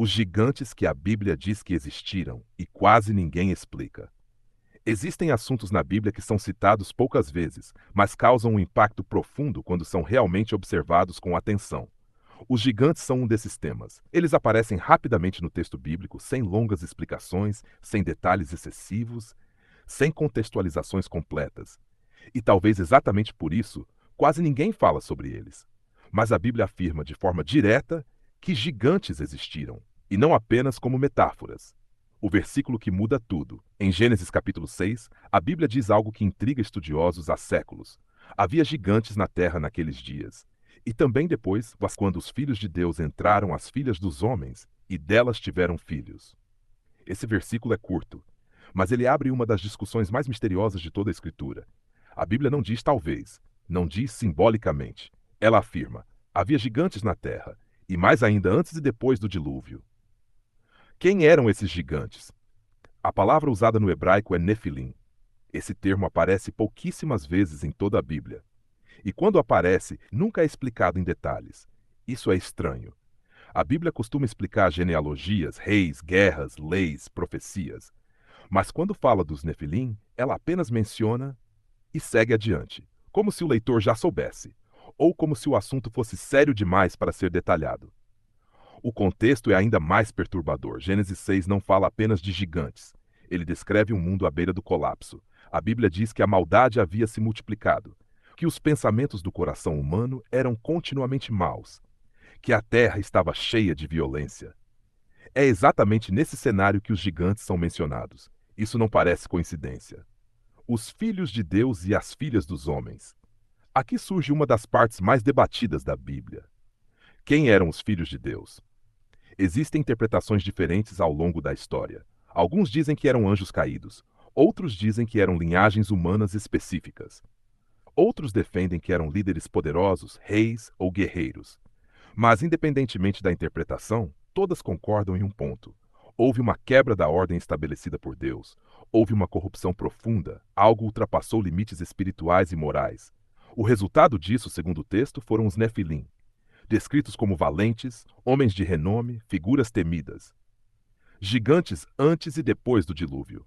Os gigantes que a Bíblia diz que existiram e quase ninguém explica. Existem assuntos na Bíblia que são citados poucas vezes, mas causam um impacto profundo quando são realmente observados com atenção. Os gigantes são um desses temas. Eles aparecem rapidamente no texto bíblico, sem longas explicações, sem detalhes excessivos, sem contextualizações completas. E talvez exatamente por isso, quase ninguém fala sobre eles. Mas a Bíblia afirma de forma direta que gigantes existiram, e não apenas como metáforas. O versículo que muda tudo. Em Gênesis capítulo 6, a Bíblia diz algo que intriga estudiosos há séculos. Havia gigantes na terra naqueles dias. E também depois, quando os filhos de Deus entraram as filhas dos homens, e delas tiveram filhos. Esse versículo é curto, mas ele abre uma das discussões mais misteriosas de toda a Escritura. A Bíblia não diz talvez, não diz simbolicamente. Ela afirma: havia gigantes na terra, e mais ainda antes e depois do dilúvio. Quem eram esses gigantes? A palavra usada no hebraico é Nefilim. Esse termo aparece pouquíssimas vezes em toda a Bíblia. E quando aparece, nunca é explicado em detalhes. Isso é estranho. A Bíblia costuma explicar genealogias, reis, guerras, leis, profecias. Mas quando fala dos Nefilim, ela apenas menciona e segue adiante, como se o leitor já soubesse, ou como se o assunto fosse sério demais para ser detalhado. O contexto é ainda mais perturbador. Gênesis 6 não fala apenas de gigantes. Ele descreve um mundo à beira do colapso. A Bíblia diz que a maldade havia se multiplicado, que os pensamentos do coração humano eram continuamente maus, que a terra estava cheia de violência. É exatamente nesse cenário que os gigantes são mencionados. Isso não parece coincidência. Os filhos de Deus e as filhas dos homens. Aqui surge uma das partes mais debatidas da Bíblia. Quem eram os filhos de Deus? Existem interpretações diferentes ao longo da história. Alguns dizem que eram anjos caídos, outros dizem que eram linhagens humanas específicas. Outros defendem que eram líderes poderosos, reis ou guerreiros. Mas, independentemente da interpretação, todas concordam em um ponto. Houve uma quebra da ordem estabelecida por Deus. Houve uma corrupção profunda, algo ultrapassou limites espirituais e morais. O resultado disso, segundo o texto, foram os Nefilim, descritos como valentes, homens de renome, figuras temidas. Gigantes antes e depois do dilúvio.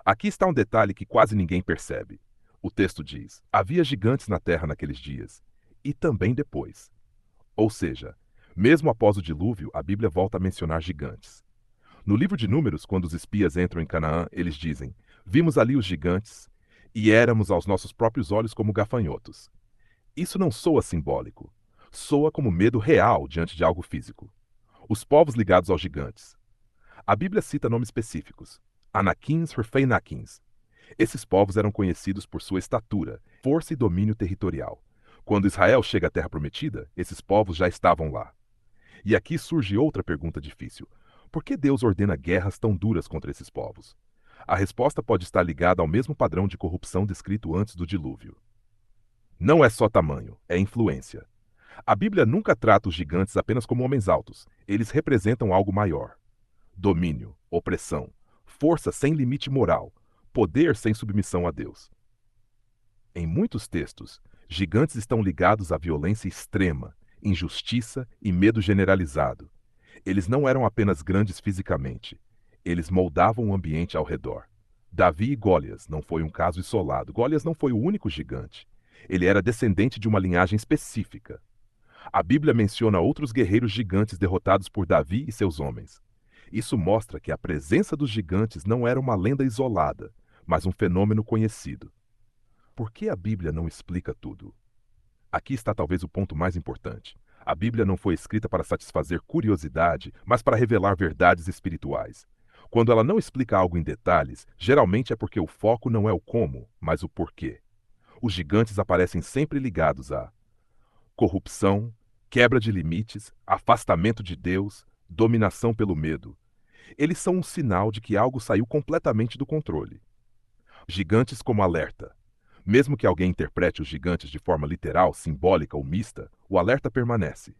Aqui está um detalhe que quase ninguém percebe. O texto diz: havia gigantes na terra naqueles dias, e também depois. Ou seja, mesmo após o dilúvio, a Bíblia volta a mencionar gigantes. No livro de Números, quando os espias entram em Canaã, eles dizem: vimos ali os gigantes, e éramos aos nossos próprios olhos como gafanhotos. Isso não soa simbólico. Soa como medo real diante de algo físico. Os povos ligados aos gigantes. A Bíblia cita nomes específicos: Anaquins, Rifeinaquins. Esses povos eram conhecidos por sua estatura, força e domínio territorial. Quando Israel chega à Terra Prometida, esses povos já estavam lá. E aqui surge outra pergunta difícil: por que Deus ordena guerras tão duras contra esses povos? A resposta pode estar ligada ao mesmo padrão de corrupção descrito antes do dilúvio. Não é só tamanho, é influência. A Bíblia nunca trata os gigantes apenas como homens altos. Eles representam algo maior: domínio, opressão, força sem limite moral, poder sem submissão a Deus. Em muitos textos, gigantes estão ligados à violência extrema, injustiça e medo generalizado. Eles não eram apenas grandes fisicamente, eles moldavam o ambiente ao redor. Davi e Golias não foi um caso isolado. Golias não foi o único gigante. Ele era descendente de uma linhagem específica. A Bíblia menciona outros guerreiros gigantes derrotados por Davi e seus homens. Isso mostra que a presença dos gigantes não era uma lenda isolada, mas um fenômeno conhecido. Por que a Bíblia não explica tudo? Aqui está talvez o ponto mais importante. A Bíblia não foi escrita para satisfazer curiosidade, mas para revelar verdades espirituais. Quando ela não explica algo em detalhes, geralmente é porque o foco não é o como, mas o porquê. Os gigantes aparecem sempre ligados a corrupção, quebra de limites, afastamento de Deus, dominação pelo medo. Eles são um sinal de que algo saiu completamente do controle. Gigantes como alerta. Mesmo que alguém interprete os gigantes de forma literal, simbólica ou mista, o alerta permanece.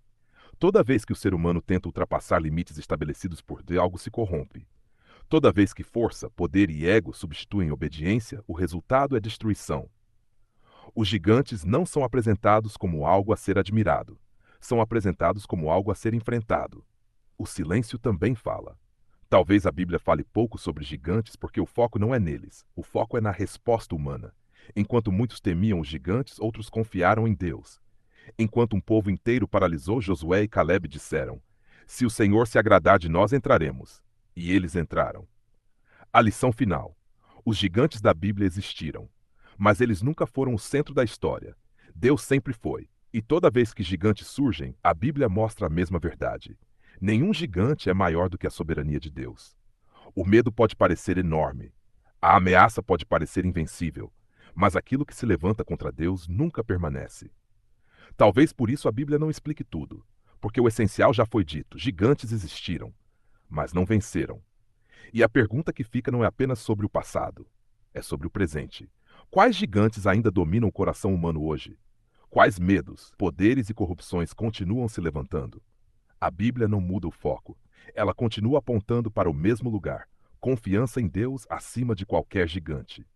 Toda vez que o ser humano tenta ultrapassar limites estabelecidos por Deus, algo se corrompe. Toda vez que força, poder e ego substituem obediência, o resultado é destruição. Os gigantes não são apresentados como algo a ser admirado. São apresentados como algo a ser enfrentado. O silêncio também fala. Talvez a Bíblia fale pouco sobre gigantes porque o foco não é neles, o foco é na resposta humana. Enquanto muitos temiam os gigantes, outros confiaram em Deus. Enquanto um povo inteiro paralisou, Josué e Caleb disseram: Se o Senhor se agradar de nós, entraremos. E eles entraram. A lição final: os gigantes da Bíblia existiram, mas eles nunca foram o centro da história. Deus sempre foi, e toda vez que gigantes surgem, a Bíblia mostra a mesma verdade. Nenhum gigante é maior do que a soberania de Deus. O medo pode parecer enorme, a ameaça pode parecer invencível, mas aquilo que se levanta contra Deus nunca permanece. Talvez por isso a Bíblia não explique tudo, porque o essencial já foi dito: gigantes existiram, mas não venceram. E a pergunta que fica não é apenas sobre o passado, é sobre o presente. Quais gigantes ainda dominam o coração humano hoje? Quais medos, poderes e corrupções continuam se levantando? A Bíblia não muda o foco. Ela continua apontando para o mesmo lugar: confiança em Deus acima de qualquer gigante.